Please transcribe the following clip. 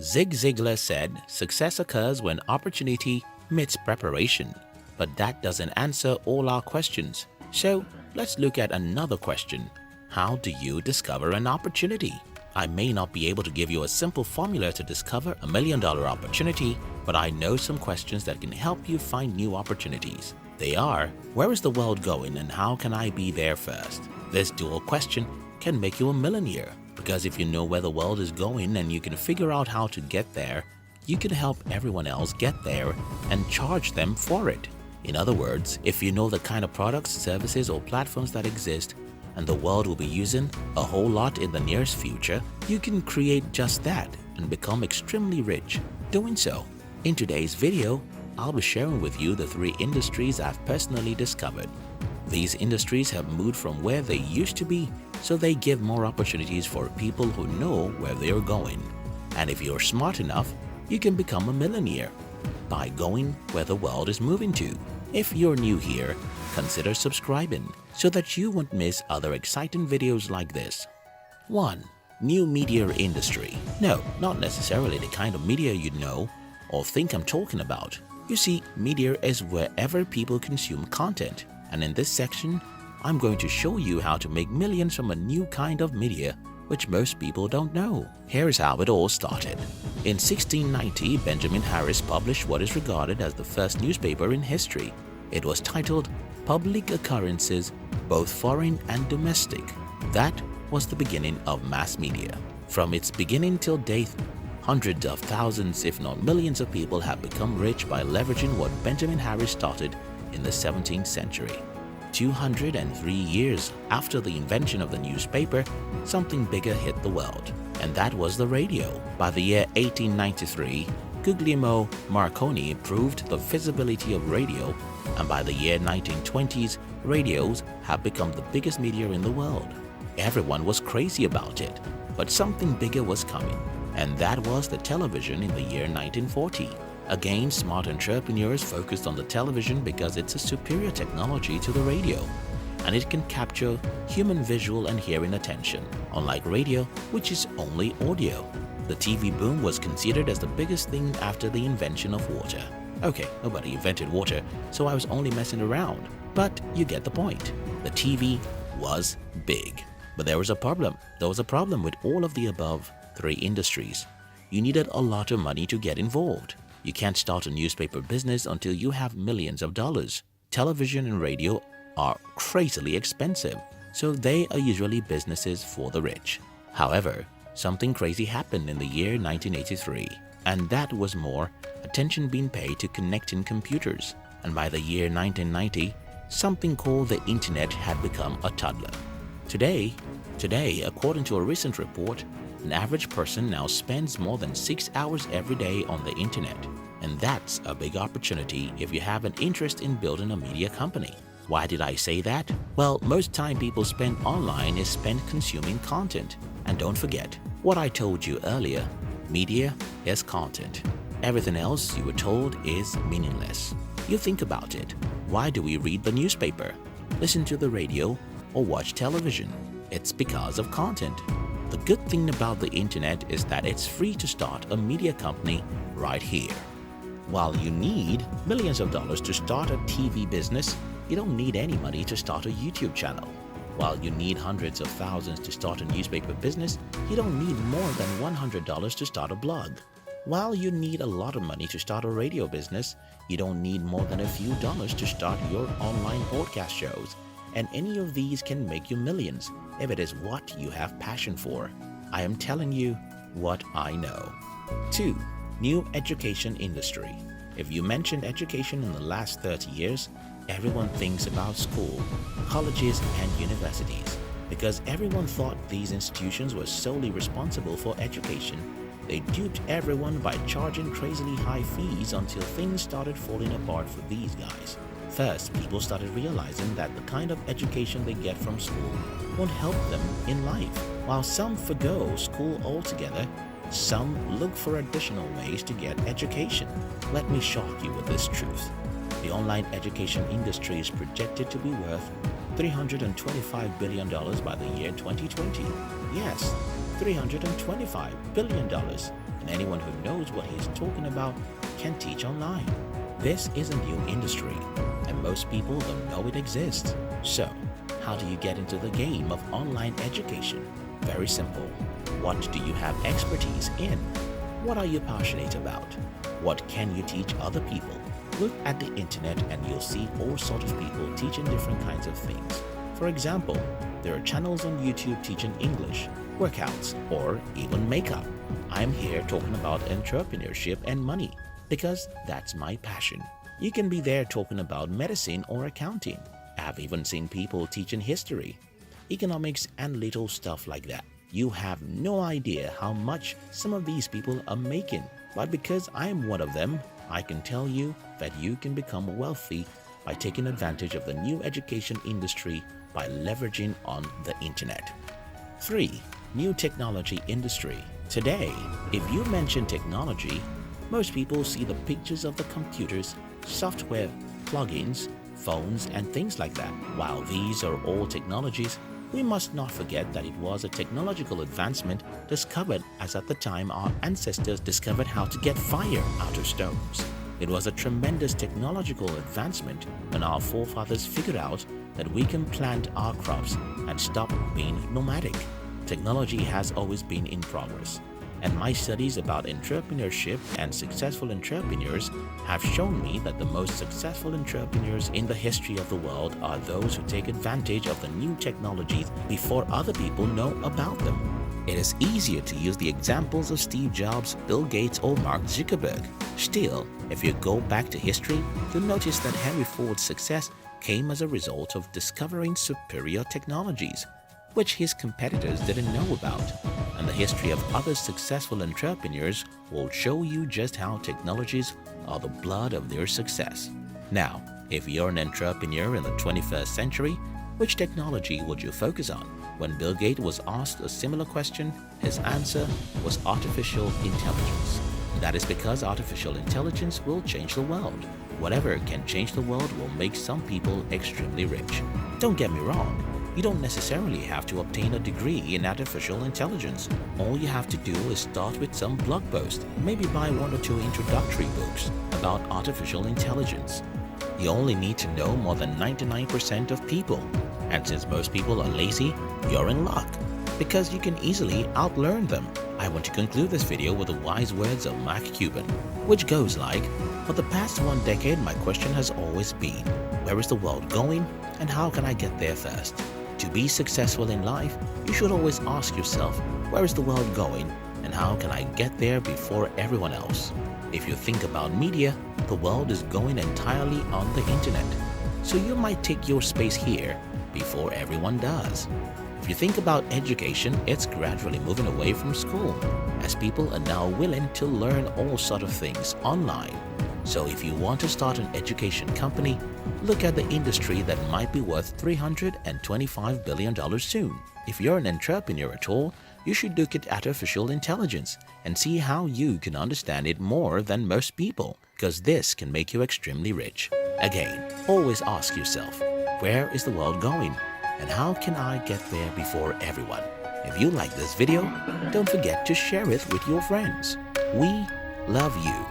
Zig Ziglar said success occurs when opportunity meets preparation, but that doesn't answer all our questions. So let's look at another question. How do you discover an opportunity? I may not be able to give you a simple formula to discover $1 million opportunity, but I know some questions that can help you find new opportunities. They are, where is the world going and how can I be there first? This dual question can make you a millionaire, because if you know where the world is going and you can figure out how to get there, you can help everyone else get there and charge them for it. In other words, if you know the kind of products, services, or platforms that exist and the world will be using a whole lot in the nearest future, you can create just that and become extremely rich doing so. In today's video, I'll be sharing with you the 3 industries I've personally discovered. These industries have moved from where they used to be, so they give more opportunities for people who know where they are going. And if you're smart enough, you can become a millionaire by going where the world is moving to. If you're new here, consider subscribing so that you won't miss other exciting videos like this. 1. New media industry. No, not necessarily the kind of media you know or think I'm talking about. You see, media is wherever people consume content, and in this section, I'm going to show you how to make millions from a new kind of media which most people don't know. Here's how it all started. In 1690, Benjamin Harris published what is regarded as the first newspaper in history. It was titled Public Occurrences, both foreign and domestic. That was the beginning of mass media. From its beginning till date, hundreds of thousands, if not millions of people have become rich by leveraging what Benjamin Harris started in the 17th century. 203 years after the invention of the newspaper, something bigger hit the world, and that was the radio. By the year 1893, Guglielmo Marconi proved the feasibility of radio, and by the year 1920s, radios have become the biggest media in the world. Everyone was crazy about it, but something bigger was coming, and that was the television in the year 1940. Again, smart entrepreneurs focused on the television because it's a superior technology to the radio, and it can capture human visual and hearing attention, unlike radio, which is only audio. The TV boom was considered as the biggest thing after the invention of water. Okay, nobody invented water, so I was only messing around, but you get the point. The TV was big. But there was a problem. There was a problem with all of the above 3 industries. You needed a lot of money to get involved. You can't start a newspaper business until you have millions of dollars. Television and radio are crazily expensive, so they are usually businesses for the rich. However, something crazy happened in the year 1983, and that was more attention being paid to connecting computers. And by the year 1990, something called the internet had become a toddler. Today, according to a recent report, an average person now spends more than 6 hours every day on the internet. And that's a big opportunity if you have an interest in building a media company. Why did I say that? Well, most time people spend online is spent consuming content. And don't forget what I told you earlier, media is content. Everything else you were told is meaningless. You think about it. Why do we read the newspaper, listen to the radio, or watch television? It's because of content. The good thing about the internet is that it's free to start a media company right here. While you need millions of dollars to start a TV business, you don't need any money to start a YouTube channel. While you need hundreds of thousands to start a newspaper business, you don't need more than $100 to start a blog. While you need a lot of money to start a radio business, you don't need more than a few dollars to start your online podcast shows. And any of these can make you millions if it is what you have passion for. I am telling you what I know. 2. New education industry. If you mention education in the last 30 years, everyone thinks about school, colleges, and universities. Because everyone thought these institutions were solely responsible for education, they duped everyone by charging crazily high fees until things started falling apart for these guys. First, people started realizing that the kind of education they get from school won't help them in life. While some forgo school altogether, some look for additional ways to get education. Let me shock you with this truth. The online education industry is projected to be worth $325 billion by the year 2020. Yes, $325 billion. and anyone who knows what he's talking about can teach online. This is a new industry, and most people don't know it exists. So, how do you get into the game of online education? Very simple. What do you have expertise in? What are you passionate about? What can you teach other people? Look at the internet and you'll see all sorts of people teaching different kinds of things. For example, there are channels on YouTube teaching English, workouts, or even makeup. I'm here talking about entrepreneurship and money because that's my passion. You can be there talking about medicine or accounting. I've even seen people teaching history, economics, and little stuff like that. You have no idea how much some of these people are making, but because I am one of them, I can tell you that you can become wealthy by taking advantage of the new education industry by leveraging on the internet. 3. New technology industry. Today, if you mention technology, most people see the pictures of the computers, software, plugins, phones, and things like that. While these are all technologies, we must not forget that it was a technological advancement discovered as at the time our ancestors discovered how to get fire out of stones. It was a tremendous technological advancement when our forefathers figured out that we can plant our crops and stop being nomadic. Technology has always been in progress, and my studies about entrepreneurship and successful entrepreneurs have shown me that the most successful entrepreneurs in the history of the world are those who take advantage of the new technologies before other people know about them. It is easier to use the examples of Steve Jobs, Bill Gates, or Mark Zuckerberg. Still, if you go back to history, you'll notice that Henry Ford's success came as a result of discovering superior technologies, which his competitors didn't know about. And the history of other successful entrepreneurs will show you just how technologies are the blood of their success. Now, if you're an entrepreneur in the 21st century, which technology would you focus on? When Bill Gates was asked a similar question, his answer was artificial intelligence. That is because artificial intelligence will change the world. Whatever can change the world will make some people extremely rich. Don't get me wrong. You don't necessarily have to obtain a degree in artificial intelligence. All you have to do is start with some blog post, maybe buy 1 or 2 introductory books about artificial intelligence. You only need to know more than 99% of people. And since most people are lazy, you're in luck, because you can easily outlearn them. I want to conclude this video with the wise words of Mark Cuban, which goes like, "For the past 1 decade, my question has always been, where is the world going and how can I get there first? To be successful in life, you should always ask yourself, where is the world going and how can I get there before everyone else?" If you think about media, the world is going entirely on the internet. So you might take your space here before everyone does. If you think about education, it's gradually moving away from school, as people are now willing to learn all sorts of things online. So if you want to start an education company, look at the industry that might be worth $325 billion soon. If you're an entrepreneur at all, you should look at artificial intelligence and see how you can understand it more than most people, because this can make you extremely rich. Again, always ask yourself, where is the world going and how can I get there before everyone? If you like this video, don't forget to share it with your friends. We love you.